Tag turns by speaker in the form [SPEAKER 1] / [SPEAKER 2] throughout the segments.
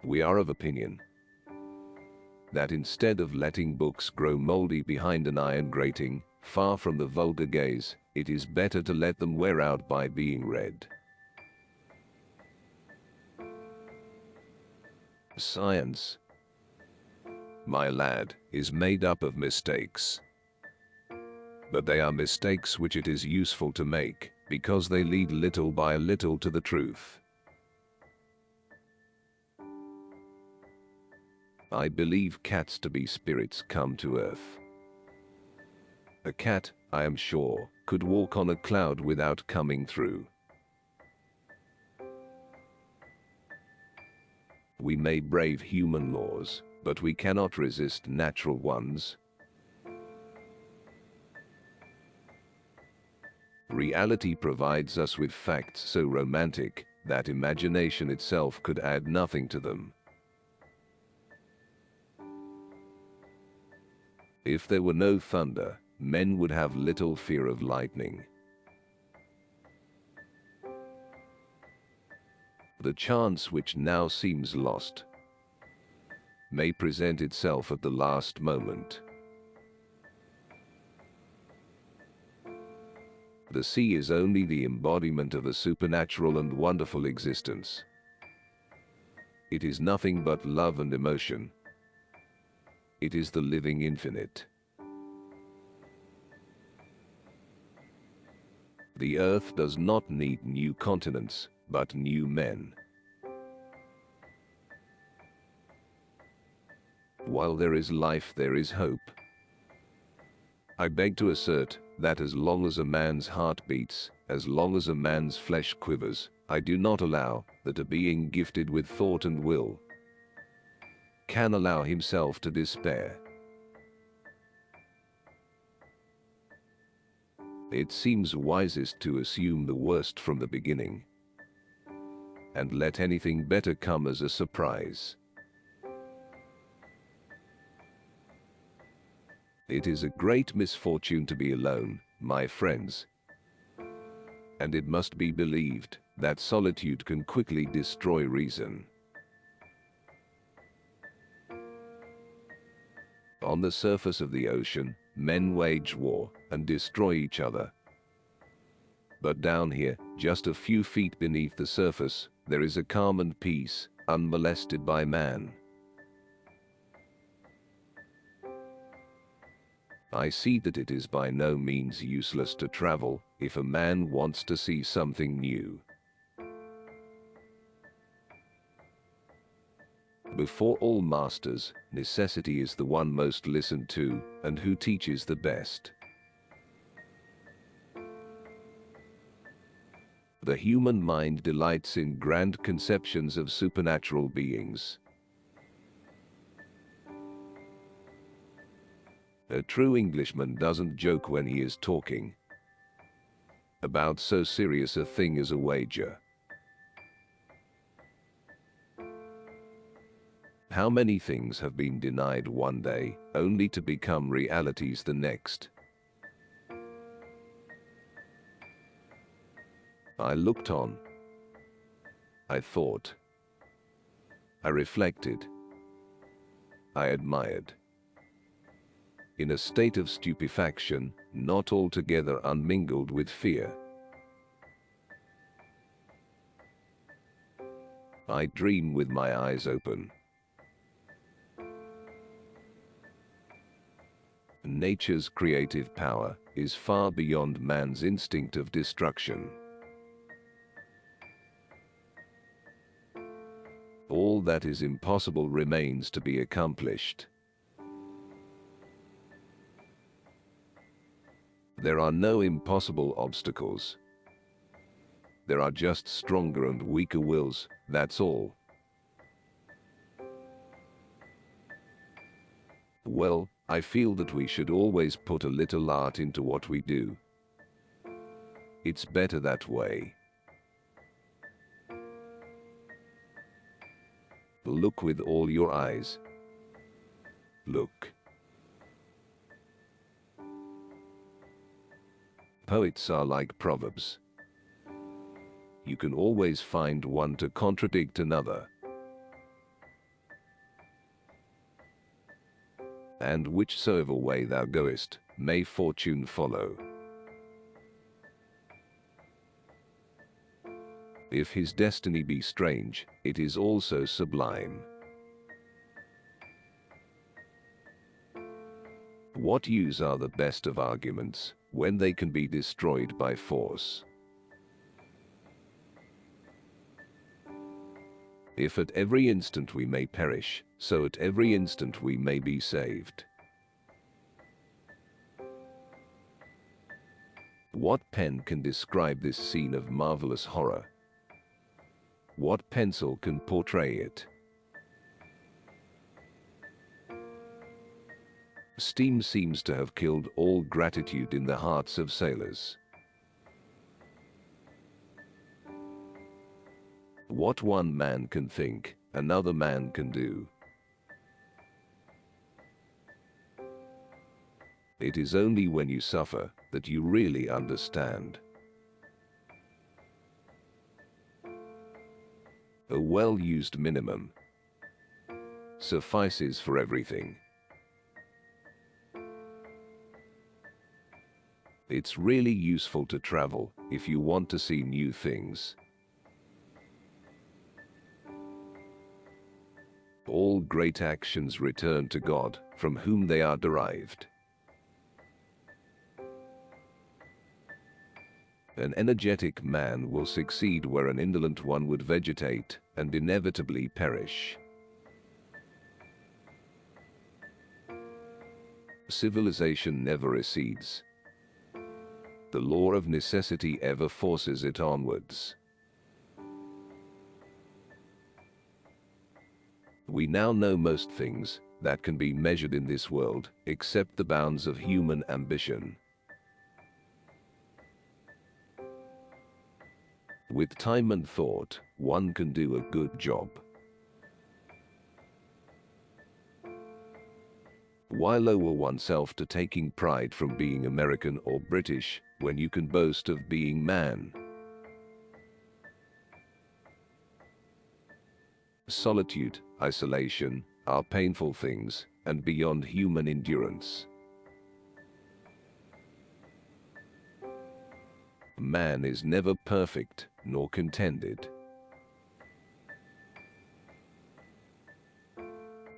[SPEAKER 1] We are of opinion that instead of letting books grow moldy behind an iron grating, far from the vulgar gaze, it is better to let them wear out by being read. Science, my lad, is made up of mistakes. But they are mistakes which it is useful to make, because they lead little by little to the truth. I believe cats to be spirits come to earth. A cat, I am sure, could walk on a cloud without coming through. We may brave human laws, but we cannot resist natural ones. Reality provides us with facts so romantic that imagination itself could add nothing to them. If there were no thunder, men would have little fear of lightning. The chance which now seems lost may present itself at the last moment. The sea is only the embodiment of a supernatural and wonderful existence. It is nothing but love and emotion. It is the living infinite. The earth does not need new continents, but new men. While there is life, there is hope. I beg to assert that as long as a man's heart beats, as long as a man's flesh quivers, I do not allow that a being gifted with thought and will can allow himself to despair. It seems wisest to assume the worst from the beginning, and let anything better come as a surprise. It is a great misfortune to be alone, my friends, and it must be believed that solitude can quickly destroy reason. On the surface of the ocean, men wage war and destroy each other. But down here, just a few feet beneath the surface, there is a calm and peace, unmolested by man. I see that it is by no means useless to travel, if a man wants to see something new. Before all masters, necessity is the one most listened to, and who teaches the best. The human mind delights in grand conceptions of supernatural beings. A true Englishman doesn't joke when he is talking about so serious a thing as a wager. How many things have been denied one day, only to become realities the next? I looked on. I thought. I reflected. I admired. In a state of stupefaction, not altogether unmingled with fear. I dream with my eyes open. Nature's creative power is far beyond man's instinct of destruction. All that is impossible remains to be accomplished. There are no impossible obstacles. There are just stronger and weaker wills, that's all. Well, I feel that we should always put a little art into what we do. It's better that way. Look with all your eyes. Look. Poets are like proverbs. You can always find one to contradict another. and whichsoever way thou goest, may fortune follow. If his destiny be strange, it is also sublime. What use are the best of arguments, when they can be destroyed by force? If at every instant we may perish, so at every instant we may be saved. What pen can describe this scene of marvelous horror? What pencil can portray it? Steam seems to have killed all gratitude in the hearts of sailors. What one man can think, another man can do. It is only when you suffer that you really understand. A well-used minimum suffices for everything. It's really useful to travel if you want to see new things. All great actions return to God, from whom they are derived. An energetic man will succeed where an indolent one would vegetate and inevitably perish. Civilization never recedes. The law of necessity ever forces it onwards. We now know most things that can be measured in this world, except the bounds of human ambition. With time and thought, one can do a good job. Why lower oneself to taking pride from being American or British, when you can boast of being man? Solitude, isolation, are painful things, and beyond human endurance. Man is never perfect, nor contented.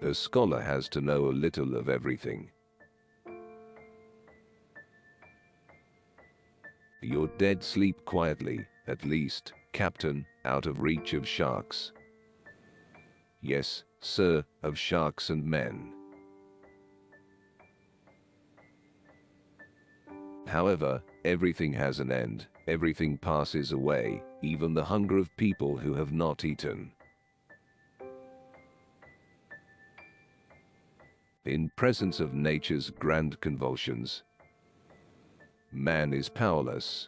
[SPEAKER 1] A scholar has to know a little of everything. Your dead sleep quietly, at least, Captain, out of reach of sharks. Yes, sir, of sharks and men. However, everything has an end, everything passes away, even the hunger of people who have not eaten. In presence of nature's grand convulsions, man is powerless.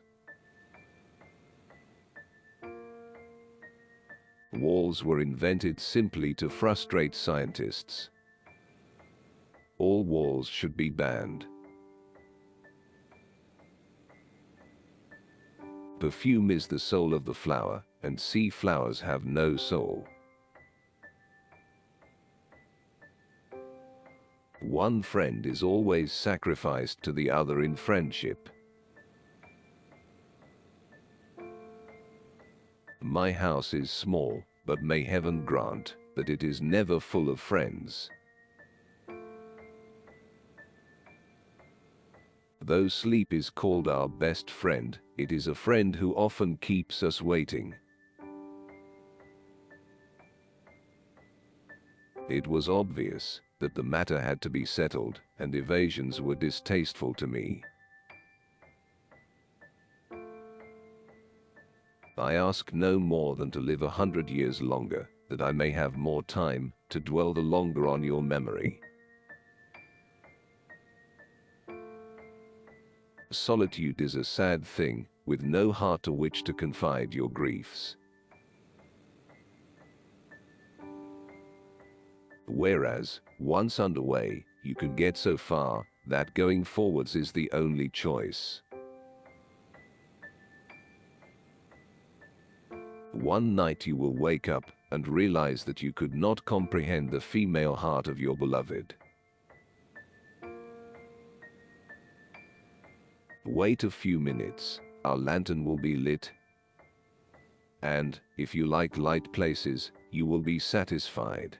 [SPEAKER 1] Walls were invented simply to frustrate scientists. All walls should be banned. Perfume is the soul of the flower, and sea flowers have no soul. One friend is always sacrificed to the other in friendship. My house is small, but may heaven grant that it is never full of friends. Though sleep is called our best friend, it is a friend who often keeps us waiting. It was obvious that the matter had to be settled, and evasions were distasteful to me. I ask no more than to live 100 years longer, that I may have more time to dwell the longer on your memory. Solitude is a sad thing, with no heart to which to confide your griefs. Whereas, once underway, you can get so far that going forwards is the only choice. One night you will wake up and realize that you could not comprehend the female heart of your beloved. Wait a few minutes, our lantern will be lit. And, if you like light places, you will be satisfied.